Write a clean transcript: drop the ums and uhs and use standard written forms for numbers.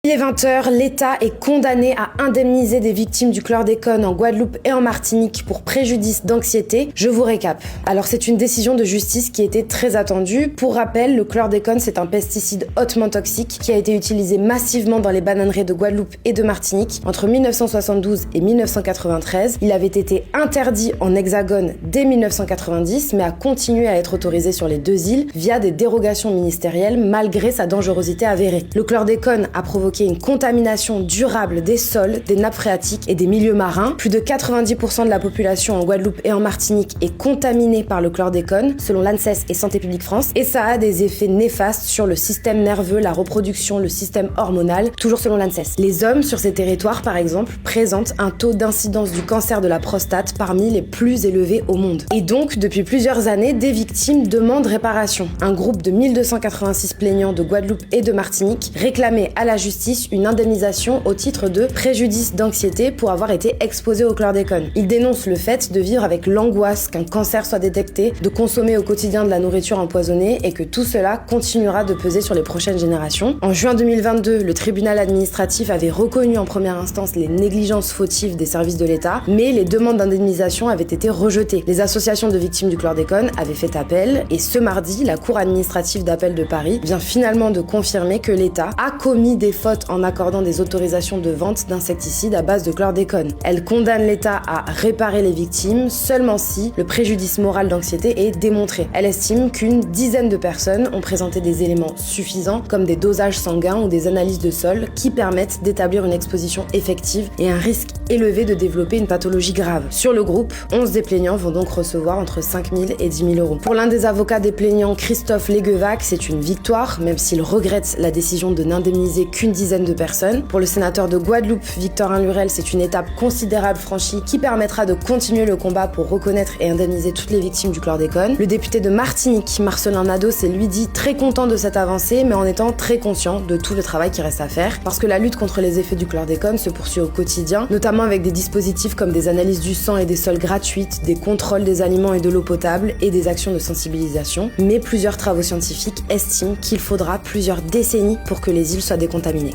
Il est 20h, l'État est condamné à indemniser des victimes du chlordécone en Guadeloupe et en Martinique pour préjudice d'anxiété. Je vous récap. Alors c'est une décision de justice qui était très attendue. Pour rappel, le chlordécone c'est un pesticide hautement toxique qui a été utilisé massivement dans les bananeraies de Guadeloupe et de Martinique entre 1972 et 1993. Il avait été interdit en hexagone dès 1990 mais a continué à être autorisé sur les deux îles via des dérogations ministérielles malgré sa dangerosité avérée. Le chlordécone a provoqué une contamination durable des sols, des nappes phréatiques et des milieux marins. Plus de 90% de la population en Guadeloupe et en Martinique est contaminée par le chlordécone, selon l'ANSES et Santé publique France, et ça a des effets néfastes sur le système nerveux, la reproduction, le système hormonal, toujours selon l'ANSES. Les hommes sur ces territoires, par exemple, présentent un taux d'incidence du cancer de la prostate parmi les plus élevés au monde. Et donc, depuis plusieurs années, des victimes demandent réparation. Un groupe de 1286 plaignants de Guadeloupe et de Martinique réclamait à la justice une indemnisation au titre de préjudice d'anxiété pour avoir été exposé au chlordécone. Ils dénoncent le fait de vivre avec l'angoisse qu'un cancer soit détecté, de consommer au quotidien de la nourriture empoisonnée et que tout cela continuera de peser sur les prochaines générations. En juin 2022, le tribunal administratif avait reconnu en première instance les négligences fautives des services de l'État, mais les demandes d'indemnisation avaient été rejetées. Les associations de victimes du chlordécone avaient fait appel et ce mardi, la Cour administrative d'appel de Paris vient finalement de confirmer que l'État a commis des fautes en accordant des autorisations de vente d'insecticides à base de chlordécone. Elle condamne l'État à réparer les victimes seulement si le préjudice moral d'anxiété est démontré. Elle estime qu'une dizaine de personnes ont présenté des éléments suffisants comme des dosages sanguins ou des analyses de sol qui permettent d'établir une exposition effective et un risque élevé de développer une pathologie grave. Sur le groupe, 11 des plaignants vont donc recevoir entre 5 000 et 10 000 euros. Pour l'un des avocats des plaignants, Christophe Léguevac, c'est une victoire, même s'il regrette la décision de n'indemniser qu'une dizaine de personnes. Pour le sénateur de Guadeloupe, Victorin Lurel, c'est une étape considérable franchie qui permettra de continuer le combat pour reconnaître et indemniser toutes les victimes du chlordécone. Le député de Martinique, Marcelin Nadeau, s'est lui dit très content de cette avancée, mais en étant très conscient de tout le travail qui reste à faire, parce que la lutte contre les effets du chlordécone se poursuit au quotidien, notamment avec des dispositifs comme des analyses du sang et des sols gratuites, des contrôles des aliments et de l'eau potable et des actions de sensibilisation. Mais plusieurs travaux scientifiques estiment qu'il faudra plusieurs décennies pour que les îles soient décontaminées.